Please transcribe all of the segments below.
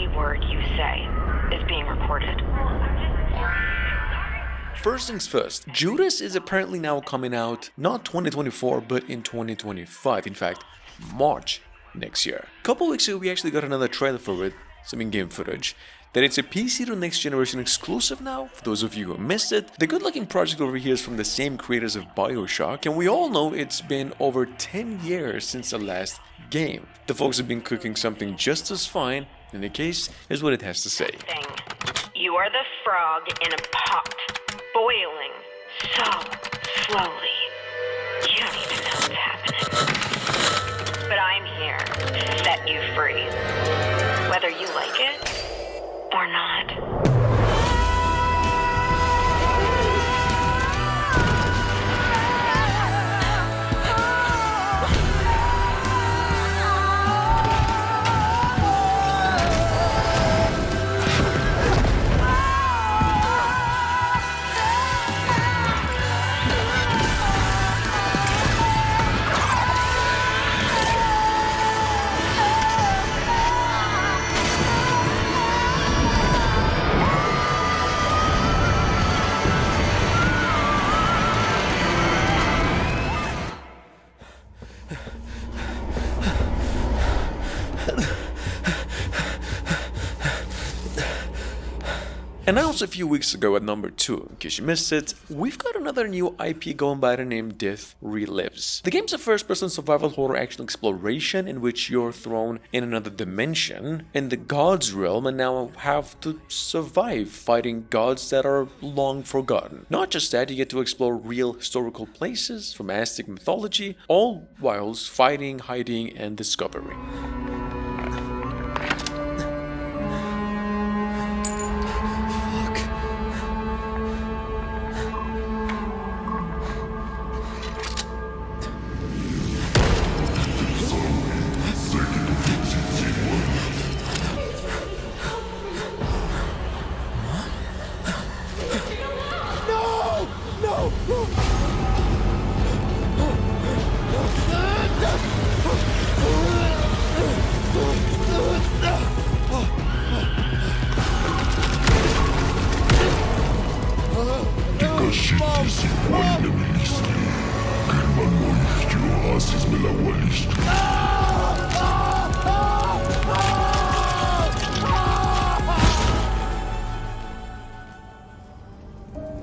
every word you say is being recorded. First things first, Judas is apparently now coming out not 2024 but in 2025, in fact, March next year. A couple weeks ago we actually got another trailer for it, some in-game footage, that it's a PC to next generation exclusive now, for those of you who missed it. The good looking project over here is from the same creators of BioShock, and we all know it's been over 10 years since the last game. The folks have been cooking something just as fine, in the case, is what it has to say. You are the frog in a pot, boiling so slowly. You don't even know what's happening. But I'm here to set you free, whether you like it or not. Announced a few weeks ago at number 2, in case you missed it, we've got another new IP going by the name Death Relives. The game's a first-person survival horror action exploration in which you're thrown in another dimension, in the gods realm, and now have to survive fighting gods that are long forgotten. Not just that, you get to explore real historical places from Aztec mythology, all whilst fighting, hiding, and discovering.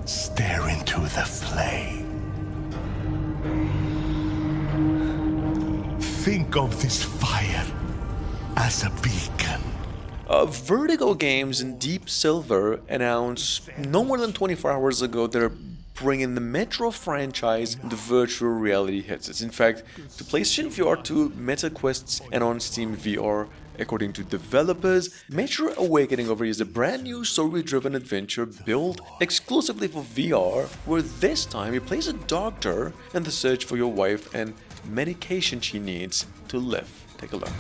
Stare into the flame. Think of this fire as a beacon. Vertigo Games and Deep Silver announced no more than 24 hours ago they're bringing the Metro franchise to virtual reality headsets. In fact, to PlayStation VR 2, MetaQuests, and on Steam VR. According to developers, Metro Awakening over here is a brand new story-driven adventure built exclusively for VR, where this time you play as a doctor in the search for your wife and medication she needs to live. Take a look.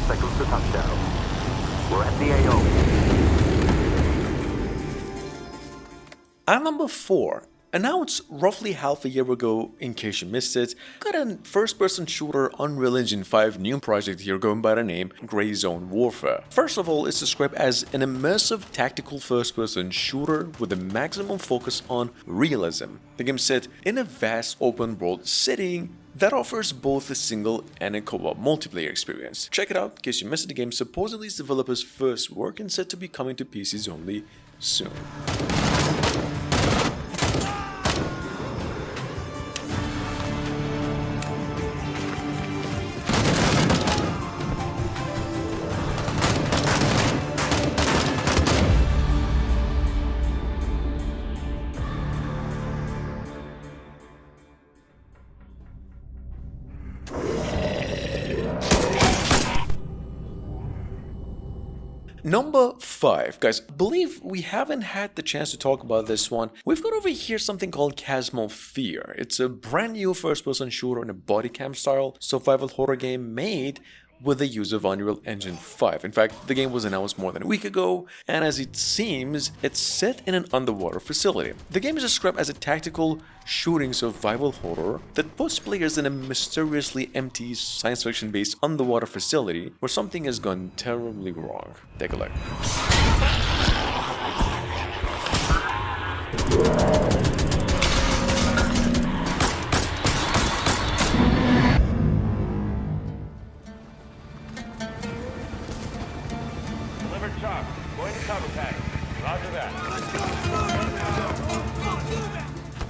Seconds to touchdown. We're at the AO. At number 4, announced roughly half a year ago, in case you missed it, got a first-person shooter Unreal Engine 5 new project here going by the name Gry Zone Warfare. First of all, it's described as an immersive tactical first-person shooter with a maximum focus on realism. The game set in a vast open-world setting that offers both a single and a co-op multiplayer experience. Check it out in case you missed the game. Supposedly its developers' first work and set to be coming to PCs only soon. Number 5, guys, believe we haven't had the chance to talk about this one. We've got over here something called Casmo Fear. It's a brand new first-person shooter in a body cam style survival horror game made with the use of Unreal Engine 5. In fact, the game was announced more than a week ago, and as it seems, it's set in an underwater facility. The game is described as a tactical shooting survival horror that puts players in a mysteriously empty science fiction based underwater facility where something has gone terribly wrong. Take a look.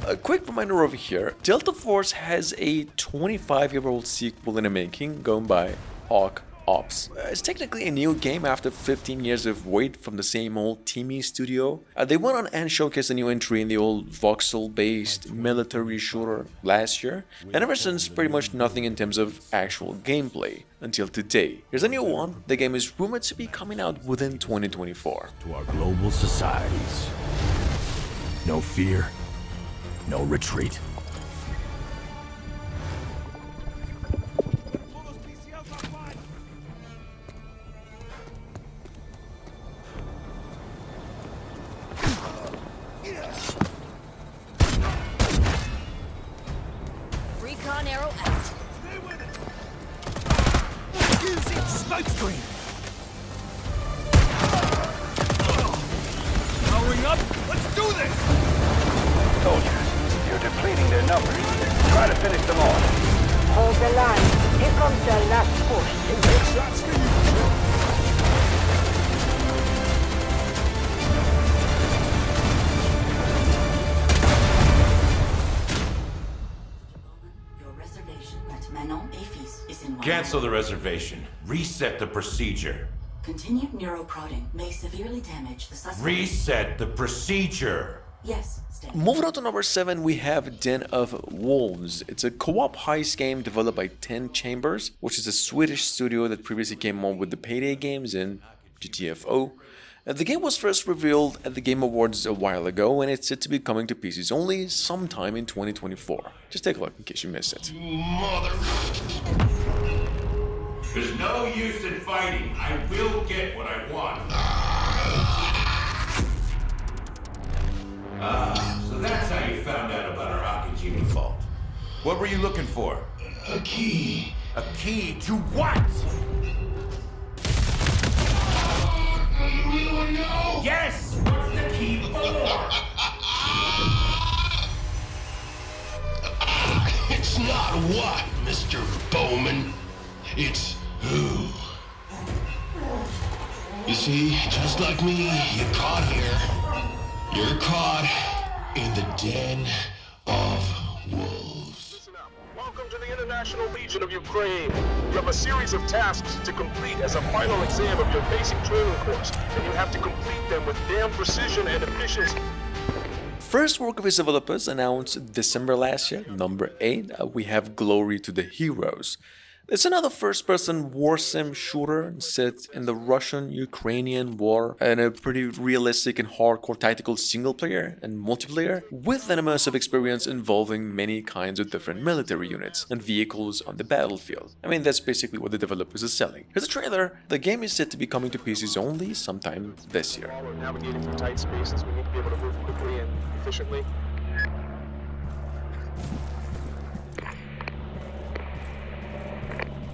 A quick reminder over here, Delta Force has a 25-year-old sequel in the making going by Arc Ops. It's technically a new game after 15 years of wait from the same old teamy studio. They went on and showcased a new entry in the old voxel-based military shooter last year, and ever since pretty much nothing in terms of actual gameplay until today. Here's a new one. The game is rumored to be coming out within 2024. To our global societies. No fear, no retreat. Recon arrow out. Stay with it. Using smoke screen. Powering up. Let's do this. Soldiers, you're depleting their numbers. Try to finish them off. Hold the line. Here comes the last push. Shots for you. Your reservation at Manon Afis is in Cancel the reservation. Reset the procedure. Continued neuroprodding may severely damage the suspect. Reset the procedure. Yes, stay. Moving on to number 7, we have Den of Wolves. It's a co-op heist game developed by 10 Chambers, which is a Swedish studio that previously came on with the Payday games and GTFO. The game was first revealed at the Game Awards a while ago, and it's set to be coming to PCs only sometime in 2024. Just take a look in case you missed it. There's no use in fighting. I will get what I want. So that's how you found out about our Akijima vault. What were you looking for? A key. A key to what? You don't know. Yes! What's the key for? It's not what, Mr. Bowman. It's who. You see, just like me, you're caught here. You're caught in the den of wolves. Listen up. Welcome to the International Legion of Ukraine. You have a series of tasks to complete as a final exam of your basic training course, and you have to complete them with damn precision and efficiency. First work of his developers announced December last year, number 8, we have Glory to the Heroes. It's another first-person war sim shooter set in the Russian-Ukrainian war and a pretty realistic and hardcore tactical single-player and multiplayer with an immersive experience involving many kinds of different military units and vehicles on the battlefield. I mean, that's basically what the developers are selling. Here's a trailer. The game is set to be coming to PCs only sometime this year. While we're navigating through tight spaces, we need to be able to move quickly and efficiently.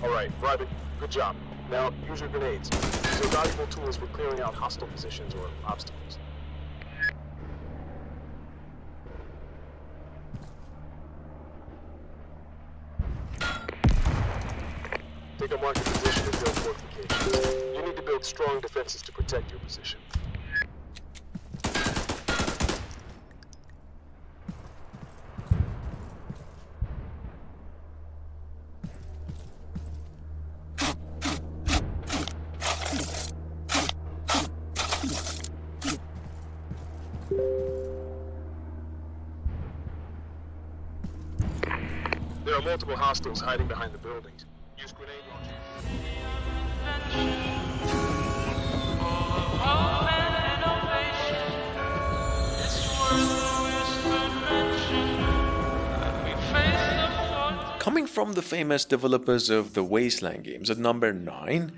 Alright, Private, good job. Now, use your grenades. These are valuable tools for clearing out hostile positions or obstacles. Take a market position and build fortifications. You need to build strong defenses to protect your position. There are multiple hostiles hiding behind the buildings. Use grenade launchers. Coming from the famous developers of the Wasteland games, at number 9,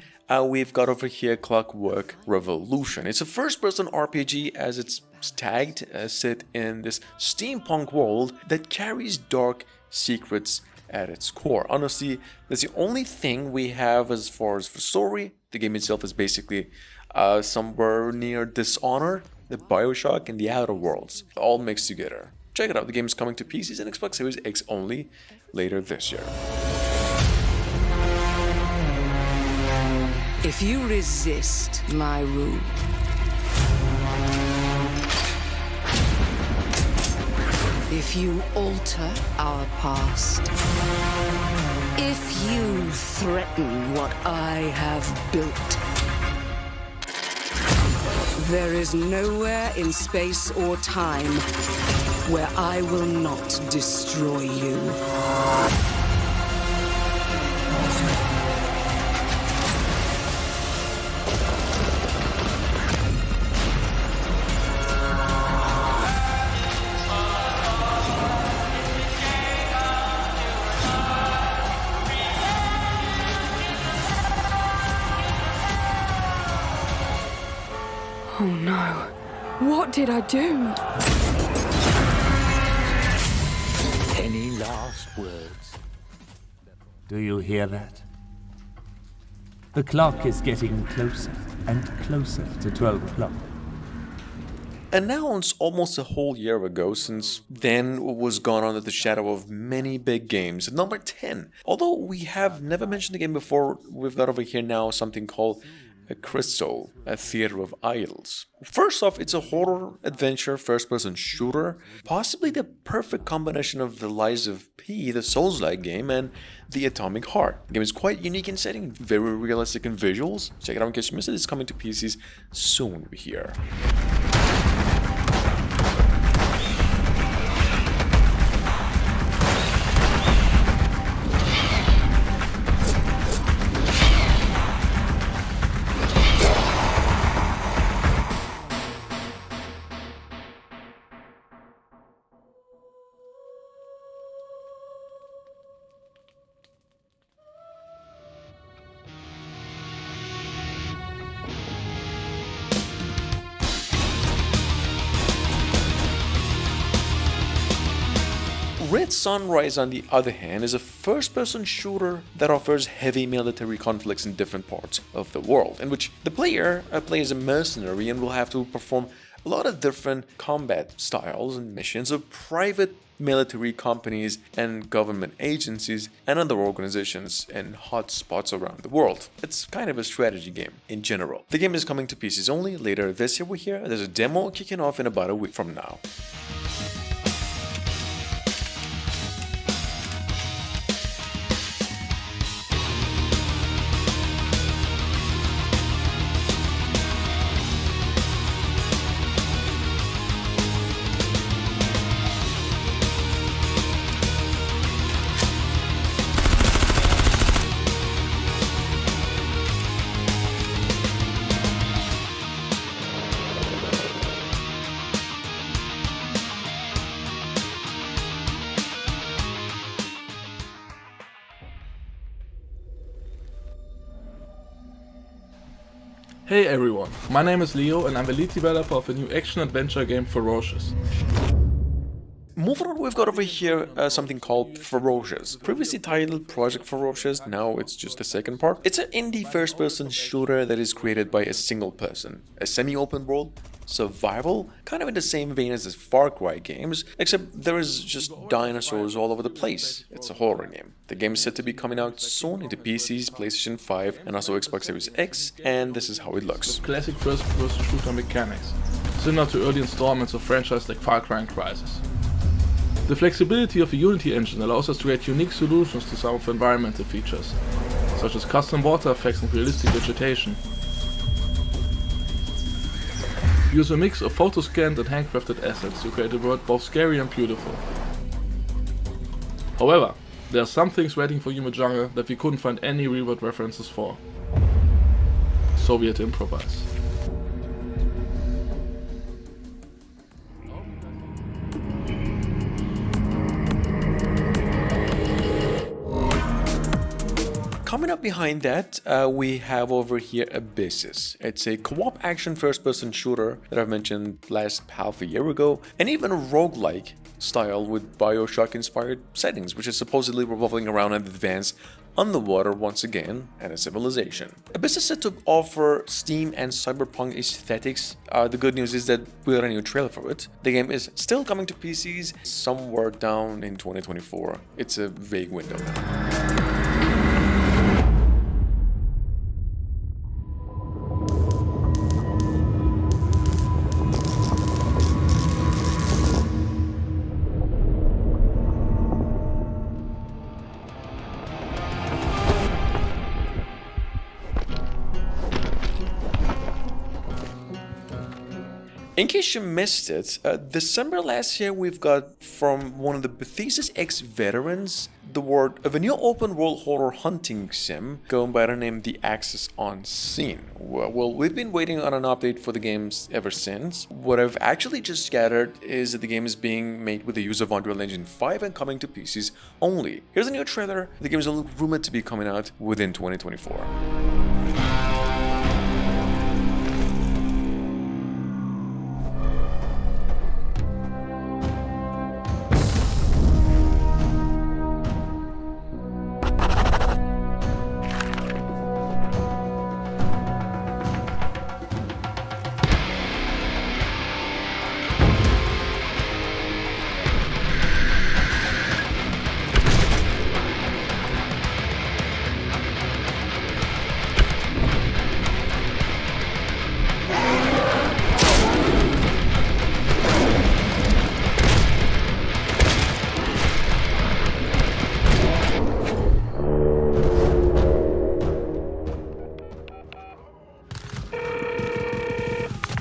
we've got over here Clockwork Revolution. It's a first-person RPG as it's tagged, set in this steampunk world that carries dark secrets at its core. Honestly, that's the only thing we have as far as for story. The game itself is basically somewhere near Dishonored, the Bioshock, and the Outer Worlds, all mixed together. Check it out, the game is coming to PCs and Xbox Series X only later this year. If you resist my rule, if you alter our past, if you threaten what I have built, there is nowhere in space or time where I will not destroy you. Oh no. What did I do? Any last words? Do you hear that? The clock is getting closer and closer to 12 o'clock. Announced almost a whole year ago, since then was gone under the shadow of many big games. At number 10, although we have never mentioned the game before, we've got over here now something called a Crystal, a Theater of Idols. First off, it's a horror adventure first-person shooter, possibly the perfect combination of the Lies of P, the Souls-like game, and the Atomic Heart. The game is quite unique in setting, very realistic in visuals. Check it out in case you missed it. It's coming to PCs soon here. Red Sunrise, on the other hand, is a first-person shooter that offers heavy military conflicts in different parts of the world, in which the player plays a mercenary and will have to perform a lot of different combat styles and missions of private military companies and government agencies and other organizations in hot spots around the world. It's kind of a strategy game in general. The game is coming to PCs only later this year. There's a demo kicking off in about a week from now. Hey everyone, my name is Leo and I'm the lead developer of a new action-adventure game Ferocious. Moving on, we've got over here something called Ferocious. Previously titled Project Ferocious, now it's just the second part. It's an indie first-person shooter that is created by a single person. A semi-open world, survival, kind of in the same vein as the Far Cry games, except there is just dinosaurs all over the place. It's a horror game. The game is set to be coming out soon into PCs, PlayStation 5, and also Xbox Series X, and this is how it looks. With classic first-person shooter mechanics, similar to early installments of franchises like Far Cry and Crysis. The flexibility of the Unity engine allows us to create unique solutions to some of the environmental features, such as custom water effects and realistic vegetation. Use a mix of photo-scanned and handcrafted assets to create a world both scary and beautiful. However, there are some things waiting for you in the jungle that we couldn't find any real-world references for. So we had to improvise. Coming up behind that, we have over here Abysses. It's a co-op action first-person shooter that I've mentioned last half a year ago, and even a roguelike style with Bioshock-inspired settings, which is supposedly revolving around an advance underwater once again and a civilization. Abyss is set to offer steam and cyberpunk aesthetics. The good news is that we got a new trailer for it. The game is still coming to PCs somewhere down in 2024. It's a vague window now. In case you missed it, December last year we've got from one of the Bethesda's ex-veterans the word of a new open-world horror hunting sim going by the name The Axis Unseen. Well, we've been waiting on an update for the games ever since. What I've actually just gathered is that the game is being made with the use of Unreal Engine 5 and coming to PCs only. Here's a new trailer. The game is only rumored to be coming out within 2024.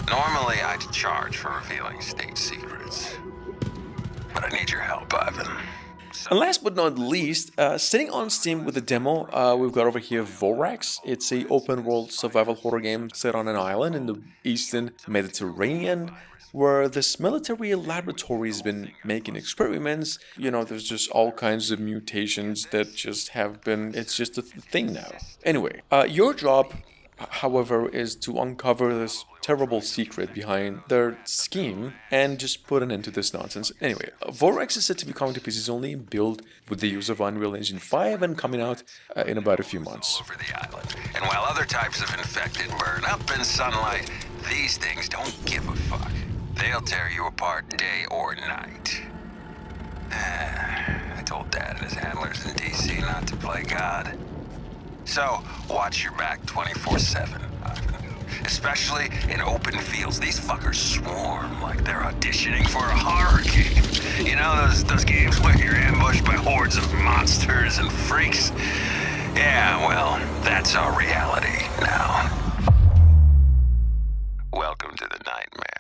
Normally, I'd charge for revealing state secrets. But I need your help, Ivan. And last but not least, sitting on Steam with a demo, we've got over here Vorx. It's a open-world survival horror game set on an island in the eastern Mediterranean, where this military laboratory has been making experiments. You know, there's just all kinds of mutations that just have been, it's just a thing now. Anyway, your job, however, is to uncover this terrible secret behind their scheme and just put an end to this nonsense. Anyway, Vorx is set to be coming to PCs only, built with the use of Unreal Engine 5 and coming out in about a few months. Over the island. And while other types of infected burn up in sunlight, these things don't give a fuck. They'll tear you apart day or night. I told Dad and his handlers in DC not to play God. So, watch your back 24/7, Ivan. Especially in open fields. These fuckers swarm like they're auditioning for a horror game. You know, those games where you're ambushed by hordes of monsters and freaks? Yeah, well, that's our reality now. Welcome to the nightmare.